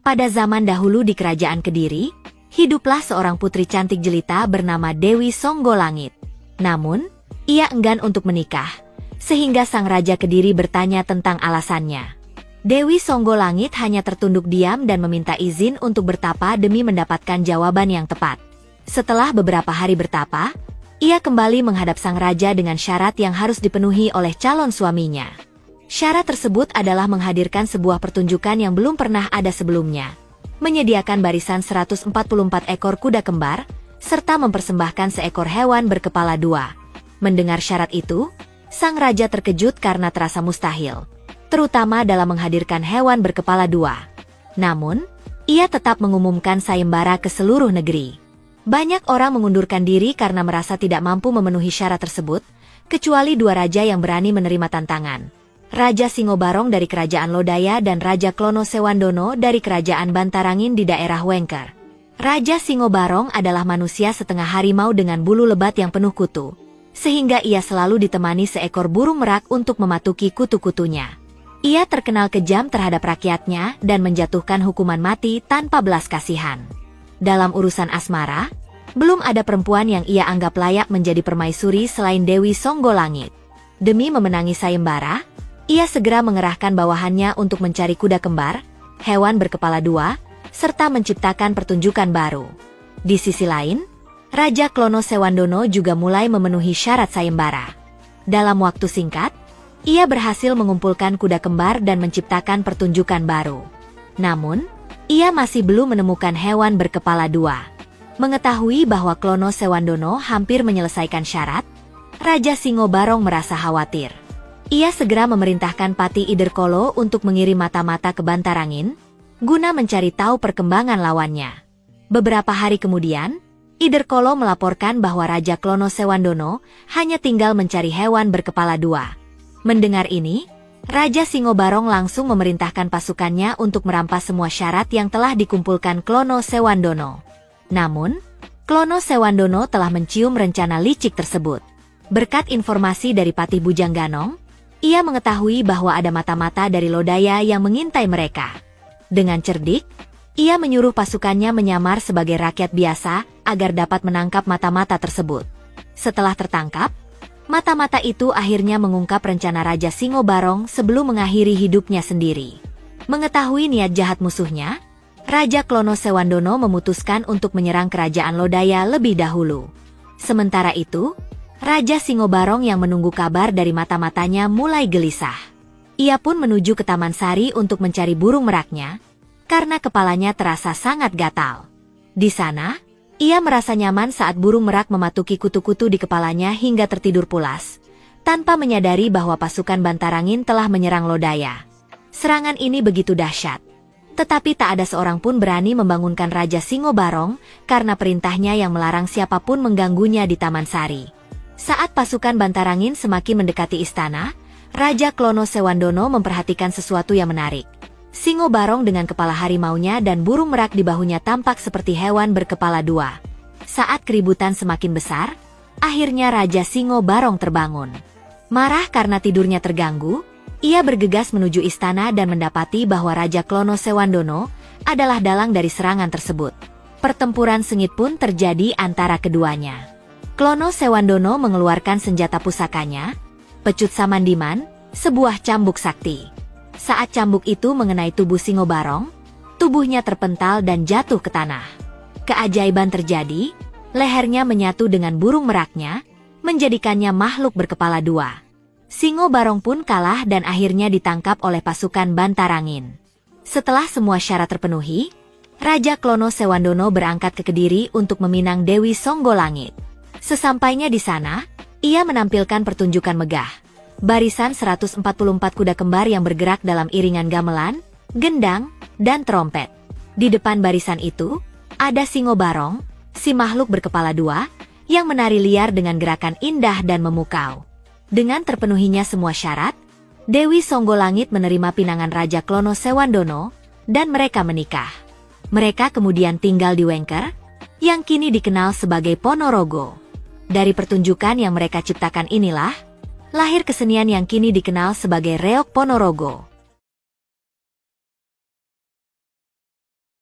Pada zaman dahulu di Kerajaan Kediri, hiduplah seorang putri cantik jelita bernama Dewi Songgolangit. Namun, ia enggan untuk menikah, sehingga sang Raja Kediri bertanya tentang alasannya. Dewi Songgolangit hanya tertunduk diam dan meminta izin untuk bertapa demi mendapatkan jawaban yang tepat. Setelah beberapa hari bertapa, ia kembali menghadap sang raja dengan syarat yang harus dipenuhi oleh calon suaminya. Syarat tersebut adalah menghadirkan sebuah pertunjukan yang belum pernah ada sebelumnya, menyediakan barisan 144 ekor kuda kembar, serta mempersembahkan seekor hewan berkepala dua. Mendengar syarat itu, sang raja terkejut karena terasa mustahil, terutama dalam menghadirkan hewan berkepala dua. Namun, ia tetap mengumumkan sayembara ke seluruh negeri. Banyak orang mengundurkan diri karena merasa tidak mampu memenuhi syarat tersebut, kecuali dua raja yang berani menerima tantangan. Raja Singobarong dari Kerajaan Lodaya dan Raja Klono Sewandono dari Kerajaan Bantarangin di daerah Wengker. Raja Singobarong adalah manusia setengah harimau dengan bulu lebat yang penuh kutu, sehingga ia selalu ditemani seekor burung merak untuk mematuki kutu-kutunya. Ia terkenal kejam terhadap rakyatnya dan menjatuhkan hukuman mati tanpa belas kasihan. Dalam urusan asmara, belum ada perempuan yang ia anggap layak menjadi permaisuri selain Dewi Songgolangit. Demi memenangi sayembara, ia segera mengerahkan bawahannya untuk mencari kuda kembar, hewan berkepala dua, serta menciptakan pertunjukan baru. Di sisi lain, Raja Klono Sewandono juga mulai memenuhi syarat sayembara. Dalam waktu singkat, ia berhasil mengumpulkan kuda kembar dan menciptakan pertunjukan baru. Namun, ia masih belum menemukan hewan berkepala dua. Mengetahui bahwa Klono Sewandono hampir menyelesaikan syarat, Raja Singobarong merasa khawatir. Ia segera memerintahkan Pati Iderkolo untuk mengirim mata-mata ke Bantarangin, guna mencari tahu perkembangan lawannya. Beberapa hari kemudian, Iderkolo melaporkan bahwa Raja Klono Sewandono hanya tinggal mencari hewan berkepala dua. Mendengar ini, Raja Singobarong langsung memerintahkan pasukannya untuk merampas semua syarat yang telah dikumpulkan Klono Sewandono. Namun, Klono Sewandono telah mencium rencana licik tersebut. Berkat informasi dari Patih Bujangganong, ia mengetahui bahwa ada mata-mata dari Lodaya yang mengintai mereka. Dengan cerdik, ia menyuruh pasukannya menyamar sebagai rakyat biasa agar dapat menangkap mata-mata tersebut. Setelah tertangkap, mata-mata itu akhirnya mengungkap rencana Raja Singobarong sebelum mengakhiri hidupnya sendiri. Mengetahui niat jahat musuhnya, Raja Klono Sewandono memutuskan untuk menyerang kerajaan Lodaya lebih dahulu. Sementara itu, Raja Singobarong yang menunggu kabar dari mata-matanya mulai gelisah. Ia pun menuju ke Taman Sari untuk mencari burung meraknya, karena kepalanya terasa sangat gatal. Di sana, ia merasa nyaman saat burung merak mematuki kutu-kutu di kepalanya hingga tertidur pulas, tanpa menyadari bahwa pasukan Bantarangin telah menyerang Lodaya. Serangan ini begitu dahsyat, tetapi tak ada seorang pun berani membangunkan Raja Singobarong karena perintahnya yang melarang siapapun mengganggunya di Taman Sari. Saat pasukan Bantarangin semakin mendekati istana, Raja Klono Sewandono memperhatikan sesuatu yang menarik. Singobarong dengan kepala harimaunya dan burung merak di bahunya tampak seperti hewan berkepala dua. Saat keributan semakin besar, akhirnya Raja Singobarong terbangun. Marah karena tidurnya terganggu, ia bergegas menuju istana dan mendapati bahwa Raja Klono Sewandono adalah dalang dari serangan tersebut. Pertempuran sengit pun terjadi antara keduanya. Klono Sewandono mengeluarkan senjata pusakanya, pecut Samandiman, sebuah cambuk sakti. Saat cambuk itu mengenai tubuh Singobarong, tubuhnya terpental dan jatuh ke tanah. Keajaiban terjadi, lehernya menyatu dengan burung meraknya, menjadikannya makhluk berkepala dua. Singobarong pun kalah dan akhirnya ditangkap oleh pasukan Bantarangin. Setelah semua syarat terpenuhi, Raja Klono Sewandono berangkat ke Kediri untuk meminang Dewi Songgolangit. Sesampainya di sana, ia menampilkan pertunjukan megah. Barisan 144 kuda kembar yang bergerak dalam iringan gamelan, gendang, dan trompet. Di depan barisan itu, ada Singobarong, si makhluk berkepala dua, yang menari liar dengan gerakan indah dan memukau. Dengan terpenuhinya semua syarat, Dewi Songgolangit menerima pinangan Raja Klono Sewandono, dan mereka menikah. Mereka kemudian tinggal di Wengker, yang kini dikenal sebagai Ponorogo. Dari pertunjukan yang mereka ciptakan inilah, lahir kesenian yang kini dikenal sebagai Reok Ponorogo.